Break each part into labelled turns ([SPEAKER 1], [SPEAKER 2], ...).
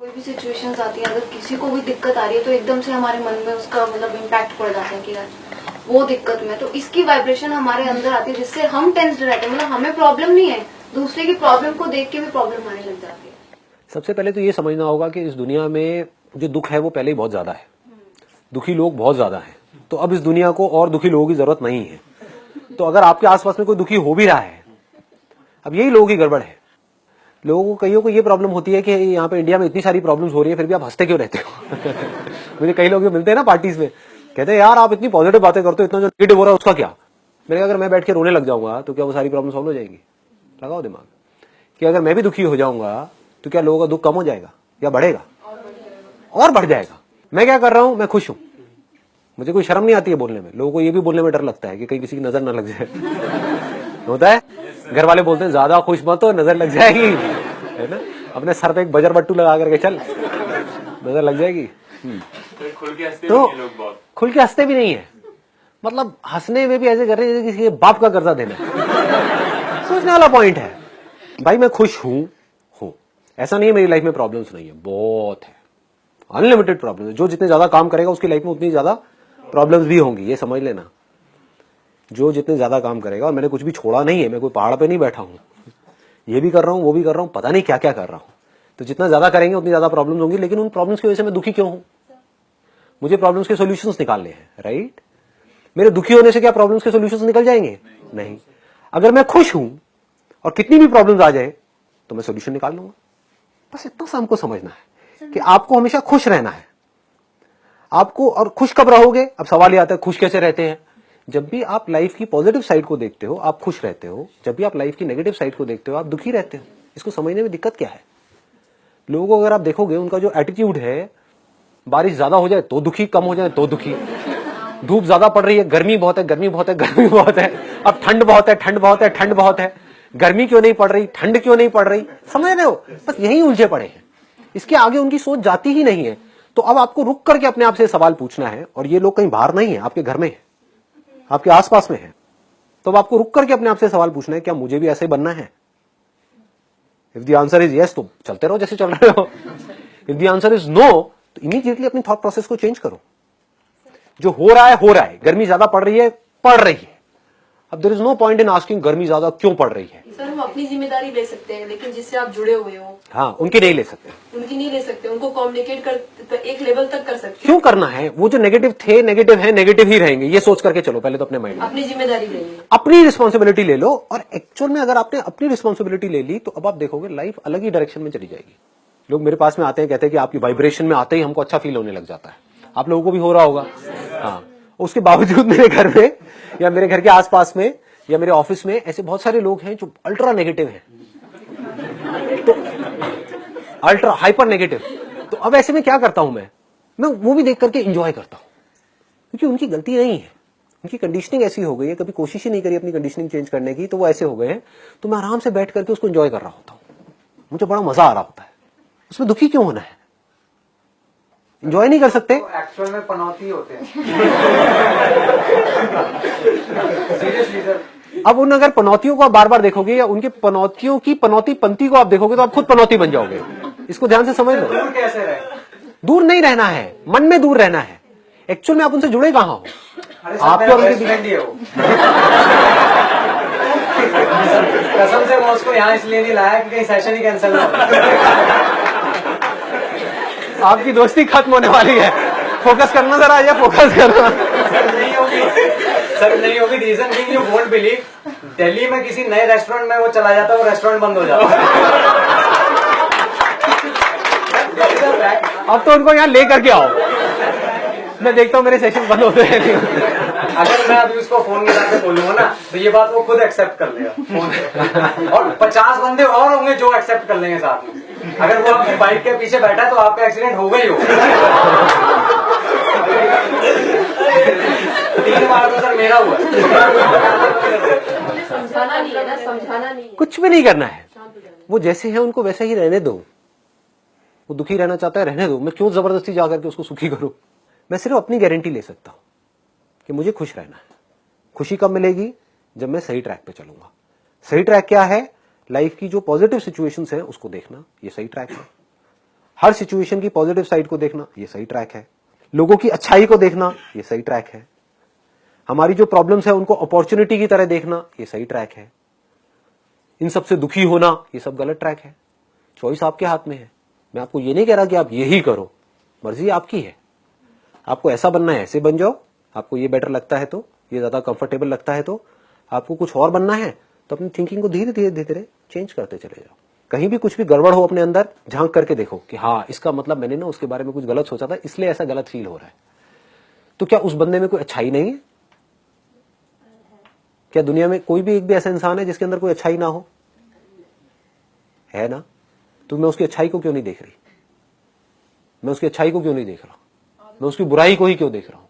[SPEAKER 1] कोई भी सिचुएशंस आती है, अगर किसी को भी दिक्कत आ रही है तो एकदम से हमारे मन में उसका मतलब इम्पैक्ट पड़ जाता है कि यार वो दिक्कत में, तो इसकी वाइब्रेशन हमारे अंदर आती है जिससे हम टेंस्ड रहते हैं। मतलब हमें प्रॉब्लम नहीं है, दूसरे की प्रॉब्लम को देख के भी प्रॉब्लम आने लग जाती है।
[SPEAKER 2] सबसे पहले तो ये समझना होगा कि इस दुनिया में जो दुख है वो पहले ही बहुत ज्यादा है, दुखी लोग बहुत ज्यादा हैं, तो अब इस दुनिया को और दुखी लोगों की जरूरत नहीं है। तो अगर आपके आसपास में कोई दुखी हो भी रहा है, अब यही लोगों की गड़बड़ है। लोगों को कईयों को ये प्रॉब्लम होती है कि यहाँ पे इंडिया में इतनी सारी प्रॉब्लम्स हो रही है फिर भी आप हंसते क्यों रहते हो। मुझे कई लोग जो मिलते हैं ना पार्टीज में, कहते हैं यार आप इतनी पॉजिटिव बातें करते हो, इतना जो नेगेटिव हो रहा है उसका क्या। मैंने कहा अगर मैं बैठ के रोने लग जाऊंगा तो क्या वो सारी प्रॉब्लम सॉल्व हो जाएगी? लगाओ दिमाग कि अगर मैं भी दुखी हो जाऊंगा तो क्या लोगों का दुख कम हो जाएगा या बढ़ेगा? और बढ़ जाएगा। मैं क्या कर रहा हूं, मैं खुश हूं, मुझे कोई शर्म नहीं आती है बोलने में। लोगों को ये भी बोलने में डर लगता है कि कहीं किसी की नजर ना लग जाए। होता है, घर वाले बोलते हैं ज्यादा खुश मत हो नजर लग जाएगी, है ना। अपने सर पे एक बजर बट्टू लगा करके चल, नजर लग जाएगी। तो खुल के हंसते भी नहीं है, मतलब हंसने में भी ऐसे कर रहे हैं जैसे किसी के बाप का कर्जा देना है। सोचने वाला पॉइंट है भाई, मैं खुश हूं। ऐसा नहीं है मेरी लाइफ में प्रॉब्लम्स नहीं है, बहुत है, अनलिमिटेड प्रॉब्लम है। जो जितने ज्यादा काम करेगा उसकी लाइफ में उतनी ज्यादा प्रॉब्लम्स भी होंगी, ये समझ लेना। जो जितने ज्यादा काम करेगा, और मैंने कुछ भी छोड़ा नहीं है, मैं कोई पहाड़ पे नहीं बैठा हूं, ये भी कर रहा हूं वो भी कर रहा हूं, पता नहीं क्या क्या कर रहा हूं। तो जितना ज्यादा करेंगे उतनी ज्यादा प्रॉब्लम्स होंगी, लेकिन उन प्रॉब्लम्स की वजह से मैं दुखी क्यों हूं? मुझे प्रॉब्लम्स के सोल्यूशंस निकालने हैं, राइट। मेरे दुखी होने से क्या प्रॉब्लम्स के सोल्यूशंस निकल जाएंगे? नहीं। अगर मैं खुश हूं और कितनी भी प्रॉब्लम्स आ जाए तो मैं सोल्यूशन निकाल लूंगा। बस इतना सा हमको समझना है कि आपको हमेशा खुश रहना है। आपको, और खुश कब रहोगे? अब सवाल ये आता है खुश कैसे रहते हैं? जब भी आप लाइफ की पॉजिटिव साइड को देखते हो आप खुश रहते हो, जब भी आप लाइफ की नेगेटिव साइड को देखते हो आप दुखी रहते हो। इसको समझने में दिक्कत क्या है? लोगों को अगर आप देखोगे, उनका जो एटीट्यूड है, बारिश ज्यादा हो जाए तो दुखी, कम हो जाए तो दुखी, धूप ज्यादा पड़ रही है, गर्मी बहुत है, गर्मी बहुत है, गर्मी बहुत है, अब ठंड बहुत है, ठंड बहुत है, ठंड बहुत है, गर्मी क्यों नहीं पड़ रही, ठंड क्यों नहीं पड़ रही, समझ रहे हो? बस यही उलझे पड़े हैं, इसके आगे उनकी सोच जाती ही नहीं है। तो अब आपको रुक करके अपने आप से सवाल पूछना है, और ये लोग कहीं बाहर नहीं है, आपके घर में है, आपके आसपास में है। तो अब आपको रुक करके अपने आप से सवाल पूछना है, क्या मुझे भी ऐसे बनना है? If the answer is yes तो चलते रहो जैसे चल रहे हो। If the answer is no तो इमीडिएटली अपनी थॉट प्रोसेस को चेंज करो। जो हो रहा है हो रहा है, गर्मी ज्यादा पड़ रही है, पड़ रही है। अब there is no point in asking गर्मी ज्यादा क्यों पड़ रही है।
[SPEAKER 3] सर हम अपनी जिम्मेदारी ले सकते हैं, लेकिन जिससे आप जुड़े हुए हो
[SPEAKER 2] हाँ, उनकी नहीं ले सकते,
[SPEAKER 3] उनकी नहीं ले सकते, उनको कम्युनिकेट कर तो एक लेवल तक कर सकते।
[SPEAKER 2] क्यों करना है? वो जो नेगेटिव थे, नेगेटिव है, नेगेटिव ही रहेंगे, ये सोच करके चलो पहले तो अपने माइंड में।
[SPEAKER 3] अपनी जिम्मेदारी लेंगे,
[SPEAKER 2] अपनी रिस्पॉन्सिबिलिटी ले लो, और एक्चुअल में अगर आपने अपनी रिस्पॉन्सिबिलिटी ले ली तो अब आप देखोगे लाइफ अलग ही डायरेक्शन में चली जाएगी। लोग मेरे पास में आते हैं, कहते हैं कि आपकी वाइब्रेशन में आते ही हमको अच्छा फील होने लग जाता है। आप लोगों को भी हो रहा होगा। हाँ, उसके बावजूद मेरे घर में या मेरे घर के आसपास में या मेरे ऑफिस में ऐसे बहुत सारे लोग हैं जो अल्ट्रा नेगेटिव हैं, तो अल्ट्रा हाइपर नेगेटिव। तो अब ऐसे में क्या करता हूं मैं वो भी देख करके एंजॉय करता हूं, क्योंकि उनकी गलती नहीं है, उनकी कंडीशनिंग ऐसी हो गई है, कभी कोशिश ही नहीं करी अपनी कंडीशनिंग चेंज करने की, तो वो ऐसे हो गए हैं। तो मैं आराम से बैठ करके उसको एंजॉय कर रहा होता हूं, मुझे बड़ा मजा आ रहा होता है। उसमें दुखी क्यों होना है? एंजॉय नहीं कर सकते?
[SPEAKER 4] तो एक्चुअल में पनौती होते हैं। Seriously sir.
[SPEAKER 2] अब उन अगर पनौतियों को आप बार बार देखोगे या उनके पनौतियों की पनौती पंक्ति को आप देखोगे तो आप खुद पनौती बन जाओगे। इसको ध्यान से समझ लो।
[SPEAKER 4] दूर कैसे रहे?
[SPEAKER 2] दूर नहीं रहना है, मन में दूर रहना है। एक्चुअल में आप उनसे जुड़े कहां हो?
[SPEAKER 4] आपके और उनके फ्रेंड ही है वो। कसम से मैं उसको यहाँ इसलिए नहीं लाया कि कहीं सेशन ही कैंसिल ना हो।
[SPEAKER 2] आपकी दोस्ती खत्म होने वाली है, फोकस करना जरा, या फोकस करना।
[SPEAKER 4] नहीं होगी सर, नहीं होगी। Reason being you won't believe, Delhi में किसी नए रेस्टोरेंट में वो चला जाता है, वो रेस्टोरेंट बंद हो जाता है।
[SPEAKER 2] अब तो उनको यहाँ ले करके आओ, मैं देखता हूँ मेरे सेशन बंद होते हैं।
[SPEAKER 4] अगर मैं अभी उसको फोन मिला के बोलूंगा ना तो ये बात वो खुद एक्सेप्ट कर लेगा फोन पे। और 50 बंदे और होंगे जो एक्सेप्ट कर लेंगे साथ में। अगर वो आपकी बाइक के पीछे बैठा है तो आपका एक्सीडेंट होगा ही होगा। 3 बार तो सर मेरा हुआ।
[SPEAKER 3] समझाना नहीं है ना, समझाना नहीं है।
[SPEAKER 2] कुछ भी नहीं करना है, वो जैसे है उनको वैसे ही रहने दो। वो दुखी रहना चाहता है, रहने दो। मैं क्यों जबरदस्ती जाकर के उसको सुखी करूं? मैं सिर्फ अपनी गारंटी ले सकता हूं कि मुझे खुश रहना है। खुशी कब मिलेगी? जब मैं सही ट्रैक पे चलूंगा। सही ट्रैक क्या है? लाइफ की जो पॉजिटिव सिचुएशंस है उसको देखना, ये सही ट्रैक है। हर सिचुएशन की पॉजिटिव साइड को देखना, ये सही ट्रैक है। लोगों की अच्छाई को देखना, ये सही ट्रैक है। हमारी जो प्रॉब्लम्स है उनको अपॉर्चुनिटी की तरह देखना, ये सही ट्रैक है। इन सब से दुखी होना, ये सब गलत ट्रैक है। चॉइस आपके हाथ में है। मैं आपको ये नहीं कह रहा कि आप यही करो, मर्जी आपकी है। आपको ऐसा बनना है ऐसे बन जाओ, आपको ये बेटर लगता है तो, ये ज्यादा कंफर्टेबल लगता है तो, आपको कुछ और बनना है तो अपनी थिंकिंग को धीरे धीरे धीरे धीरे चेंज करते चले जाओ। कहीं भी कुछ भी गड़बड़ हो अपने अंदर, झांक करके देखो कि हाँ इसका मतलब मैंने ना उसके बारे में कुछ गलत सोचा था, इसलिए ऐसा गलत फील हो रहा है। तो क्या उस बंदे में कोई अच्छाई नहीं है? क्या दुनिया में कोई भी एक भी ऐसा इंसान है जिसके अंदर कोई अच्छाई ना हो? है ना? तो मैं उसकी अच्छाई को क्यों नहीं देख रही? मैं उसकी अच्छाई को क्यों नहीं देख रहा? मैं उसकी बुराई को ही क्यों देख रहा हूं?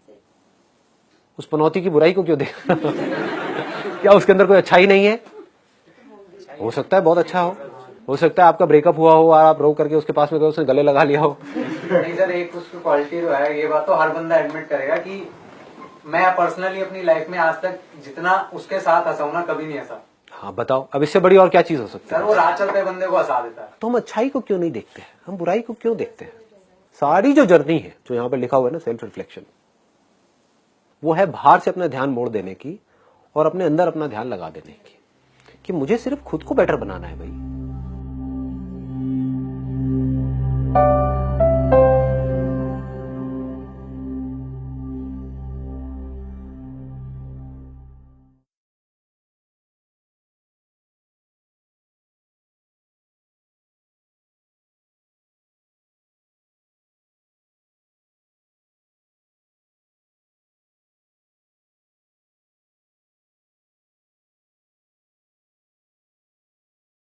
[SPEAKER 2] उस पनौती की बुराई को क्यों देख रहा हूं? क्या उसके अंदर कोई अच्छाई नहीं है? हो सकता है बहुत अच्छा हो सकता है आपका ब्रेकअप हुआ हो और आप रो करके उसके पास में गए, उसने गले लगा लिया हो।
[SPEAKER 4] नहीं सर, एक उसकी क्वालिटी जो है, ये बात तो हर बंदा एडमिट करेगा कि मैं पर्सनली अपनी लाइफ में आज तक जितना उसके साथ हंसा हूं ना, कभी नहीं हंसा।
[SPEAKER 2] हाँ बताओ, अब इससे बड़ी और क्या चीज हो सकती है?
[SPEAKER 4] सर वो राह चलते बंदे को हंसा देता है।
[SPEAKER 2] तो हम अच्छाई को क्यों नहीं देखते हैं? हम बुराई को क्यों देखते हैं? सारी जो जर्नी है, जो यहाँ पर लिखा हुआ है ना, सेल्फ रिफ्लेक्शन, वो है बाहर से अपना ध्यान मोड़ देने की और अपने अंदर अपना ध्यान लगा देने की, कि मुझे सिर्फ खुद को बेटर बनाना है भाई।